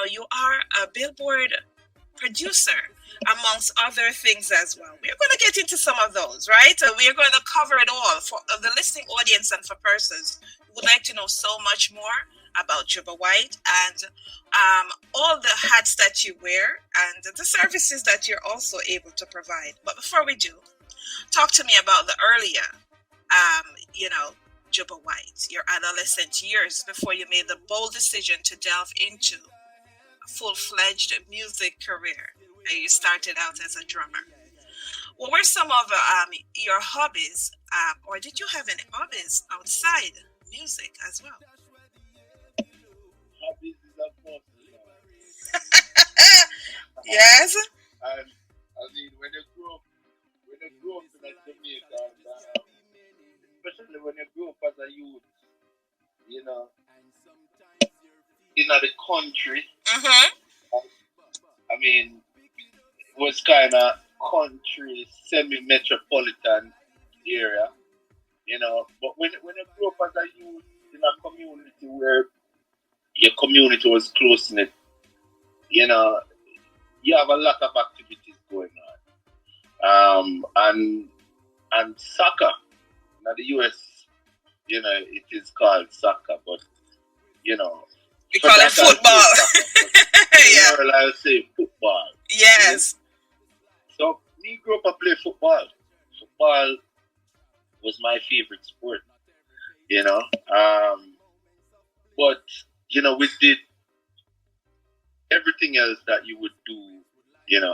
you are a Billboard producer, amongst other things as well. We're going to get into some of those, right? We're going to cover it all for the listening audience and for persons who would like to know so much more about Jubba White and all the hats that you wear and the services that you're also able to provide. But before we do, talk to me about the earlier, Jubba White, your adolescent years before you made the bold decision to delve into a full-fledged music career. You started out as a drummer. What were some of your hobbies, or did you have any hobbies outside music as well? Hobbies is a must. Yes. And I mean, when you grow up in Jamaica, especially when you grow up as a youth, in the country. I mean, it was kind of country, semi-metropolitan area, But when you grew up as a youth in a community where your community was close knit, you have a lot of activities going on. And soccer, in the US, it is called soccer, but we call it football. Yeah. I would say football. Yes. So me grew up and play football. Football was my favorite sport, But we did everything else that you would do,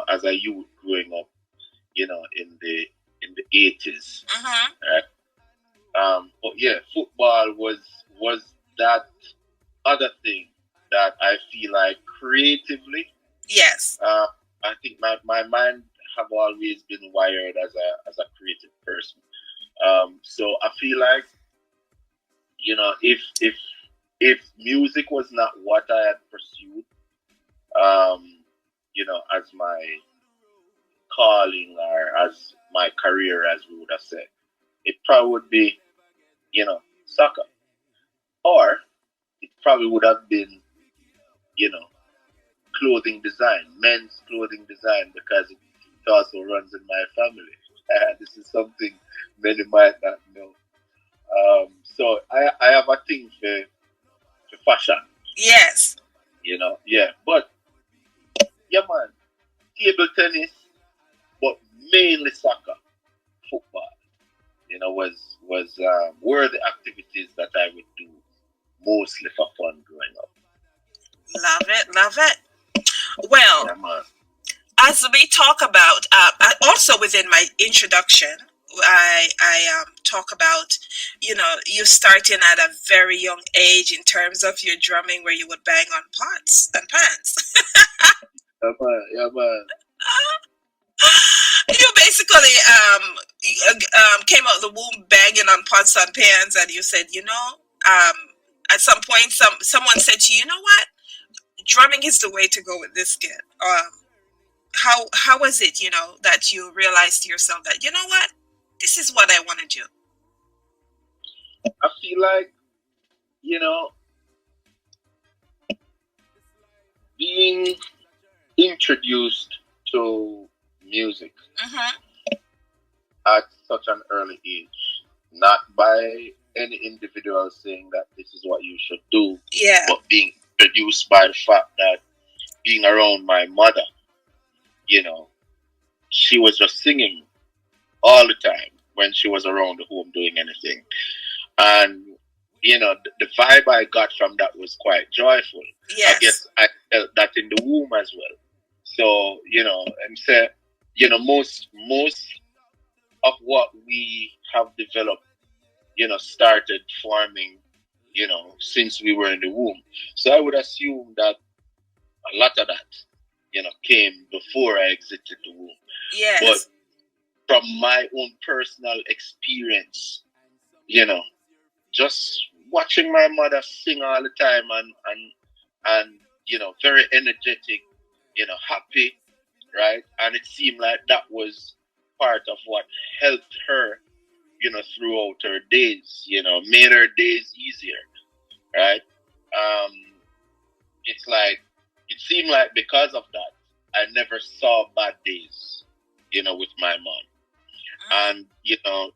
as a youth growing up, in the 80s. Right? But yeah, football was that other thing that I feel like creatively. Yes. I think my mind have always been wired as a creative person. So I feel like, if music was not what I had pursued, as my calling or as my career, as we would have said, it probably would be, soccer. Or it probably would have been, clothing design, men's clothing design, because it also runs in my family. This is something many might not know. So I have a thing for fashion. Yes. Yeah. But, yeah, man, table tennis, but mainly soccer, football, were the activities that I would do mostly for fun growing up. Love it. Well, yeah, as we talk about, also within my introduction, I talk about, you starting at a very young age in terms of your drumming, where you would bang on pots and pans. Yeah, man. You basically came out of the womb banging on pots and pans, and you said, at some point, someone said to you, you know what, drumming is the way to go with this kid. How was it, that you realized to yourself that, you know what, this is what I want to do? I feel like, being introduced to music at such an early age, not by any individual saying that this is what you should do, but being introduced by the fact that being around my mother, she was just singing all the time when she was around the home doing anything. And, the vibe I got from that was quite joyful. Yes. I guess I felt that in the womb as well. So, and say, most of what we have developed, started forming, since we were in the womb. So I would assume that a lot of that, came before I exited the womb. Yes. But from my own personal experience, just watching my mother sing all the time and very energetic, happy, right? And it seemed like that was part of what helped her, throughout her days, made her days easier, right? It's like it seemed like because of that, I never saw bad days, with my mom. And,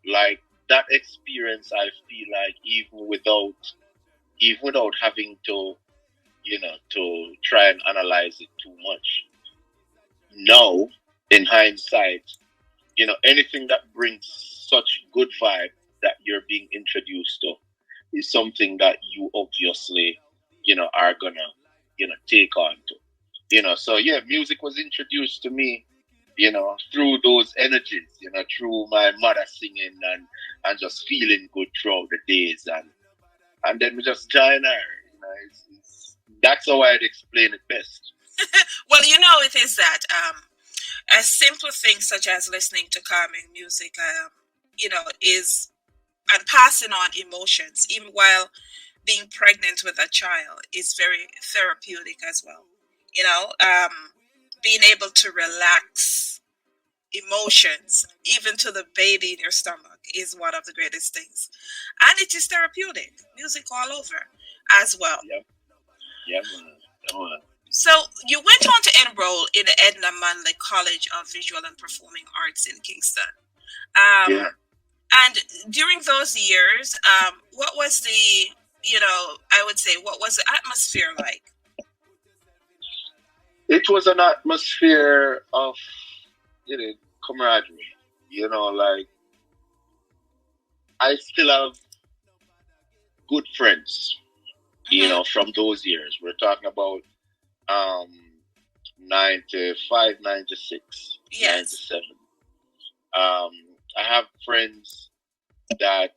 like that experience, I feel like even without having to, to try and analyze it too much. Now, in hindsight, anything that brings such good vibe that you're being introduced to is something that you obviously, are gonna, take on to. So yeah, music was introduced to me, through those energies, through my mother singing and just feeling good throughout the days, and then we just join her. That's how I'd explain it best. Well, it is that a simple thing such as listening to calming music, is and passing on emotions, even while being pregnant with a child, is very therapeutic as well. Being able to relax emotions, even to the baby in your stomach, is one of the greatest things. And it is therapeutic. Music all over as well. Yeah. Yeah, man. Come on. So you went on to enroll in the Edna Manley College of Visual and Performing Arts in Kingston. Yeah. And during those years, what was the, I would say, what was the atmosphere like? It was an atmosphere of, camaraderie. Like I still have good friends, from those years. We're talking about 95, 96, Yes. 97. I have friends that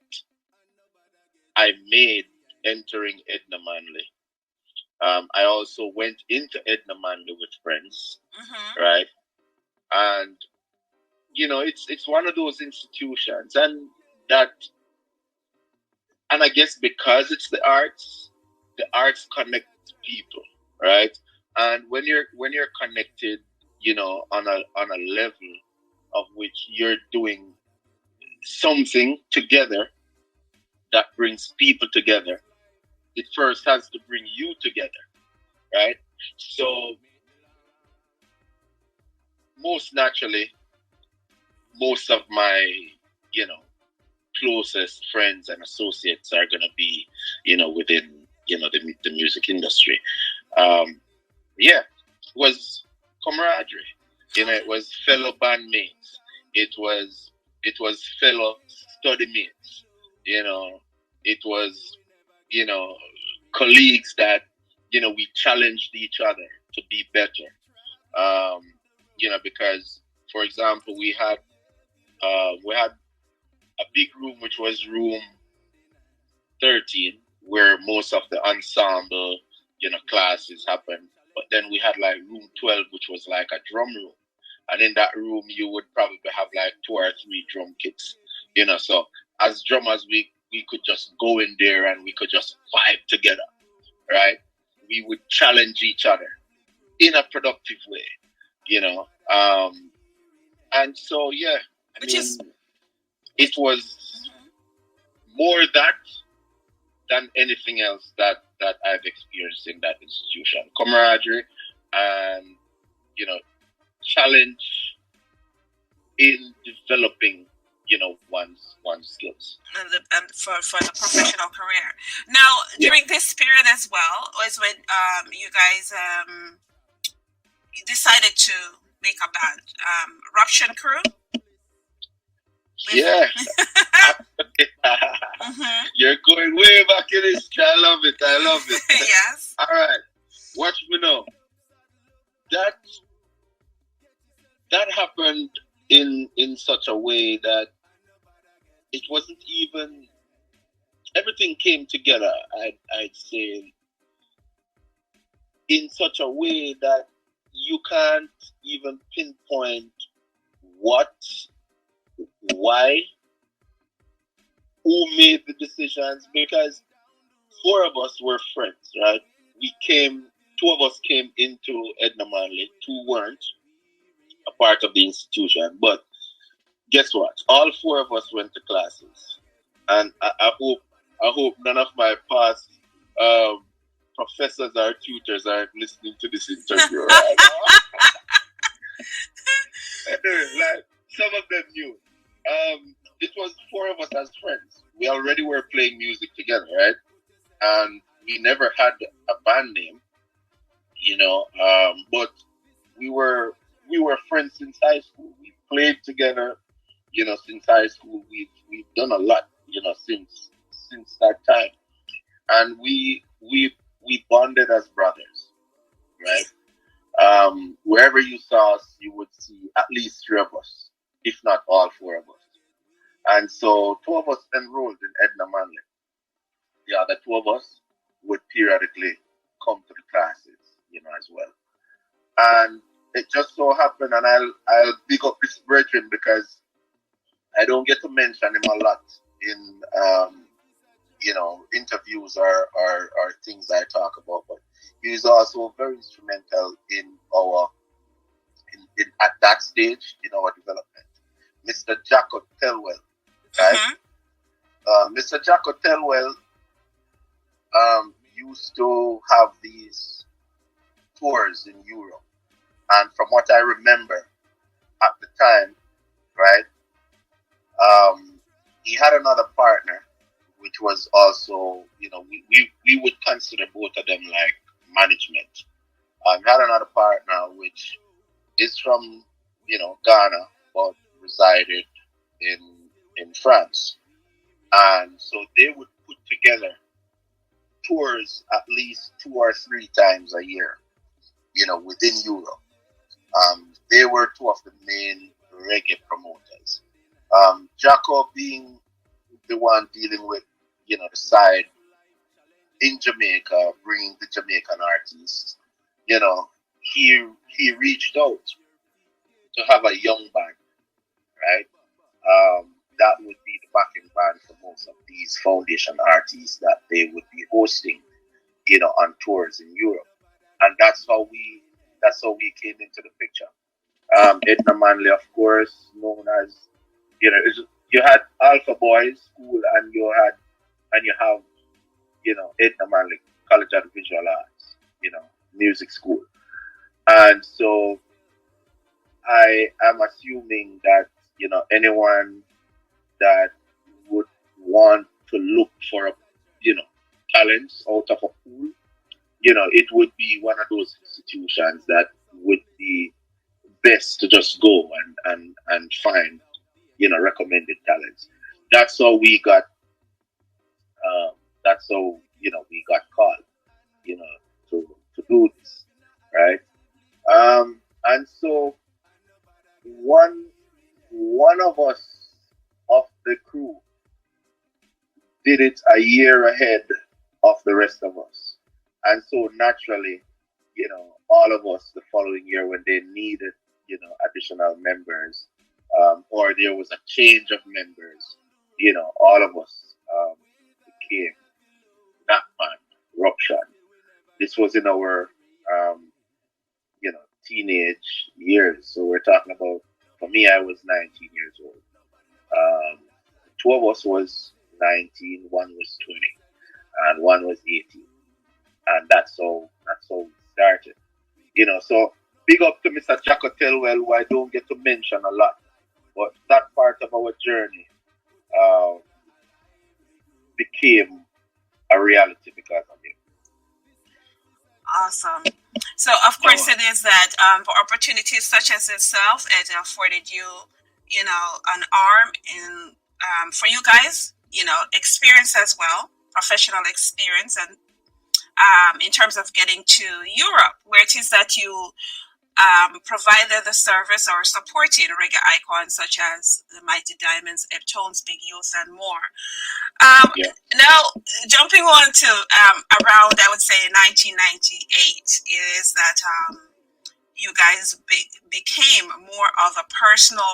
I made entering Edna Manley. I also went into Edna Manley with friends, right? And it's one of those institutions, and I guess because it's the arts connect people, right? And when you're connected, on a level of which you're doing something together that brings people together, it first has to bring you together, right? So most naturally, most of my, closest friends and associates are going to be, within, the music industry. Yeah, it was camaraderie. It was fellow bandmates. It was fellow study mates. It was, colleagues that, we challenged each other to be better. Because, for example, we had a big room, which was room 13, where most of the ensemble, classes happened. But then we had like room 12, which was like a drum room. And in that room, you would probably have like 2 or 3 drum kits, So as drummers, we could just go in there and we could just vibe together, right? We would challenge each other in a productive way, And so, yeah, it was more that than anything else that I've experienced in that institution. Camaraderie and, challenge in developing, one's skills. And for the professional career. Now, during this period as well, was when you guys decided to make a band, Dubtronic Kru? Yeah. You're going way back in history. I love it. Yes. All right. Watch me now. That happened in such a way that it wasn't even, everything came together, I'd say, in such a way that you can't even pinpoint what, why, who made the decisions, because 4 of us were friends, right? 2 of us came into Edna Manley, 2 weren't a part of the institution, but guess what? All 4 of us went to classes, and I hope none of my past professors or tutors are listening to this interview right now. Anyway, like some of them knew. It was four of us as friends. We already were playing music together, right? And we never had a band name, but we were friends since high school. We played together, since high school. We've done a lot, since that time, and we bonded as brothers, right? Wherever you saw us, you would see at least three of us, if not all four of us. And so two of us enrolled in Edna Manley. The other two of us would periodically come to the classes, as well. And it just so happened, and I'll big up this brethren because I don't get to mention him a lot in interviews or things I talk about, but he is also very instrumental in our in at that stage in our development. Mr. Jacko Telwell, right? Mr. Jacko Telwell used to have these tours in Europe, and from what I remember at the time, right, he had another partner, which was also, we would consider both of them like management. He had another partner which is from, Ghana, but resided in France. And so they would put together tours at least 2 or 3 times a year, within Europe. They were two of the main reggae promoters. Jacko being the one dealing with, the side in Jamaica, bringing the Jamaican artists, he reached out to have a young band, right? That would be the backing band for most of these foundation artists that they would be hosting, on tours in Europe. And that's how we came into the picture. Edna Manley, of course, known as, you had Alpha Boys School and you have, Edna Manley College of Visual Arts, music school. And so I am assuming that, anyone that would want to look for, talents out of a pool, it would be one of those institutions that would be best to just go and find, recommended talents. That's how we got, we got called, to do this, right? And so one of us of the crew did it a year ahead of the rest of us. And so naturally, all of us the following year when they needed, additional members, or there was a change of members, all of us became that band, Ruption. This was in our, teenage years. So we're talking about, for me, I was 19 years old. Two of us was 19, one was 20, and one was 18. And that's how we started. So big up to Mr. Jacko Telwell, who I don't get to mention a lot. But that part of our journey became a reality because of him. Awesome. So, of course, it is that for opportunities such as itself, it afforded you, an arm in for you guys, experience as well, professional experience, and in terms of getting to Europe, where it is that you provided the service or supported reggae icons such as the Mighty Diamonds, Heptones, Big Youth, and more. Now, jumping on to around, I would say, 1998, is that you guys became more of a personal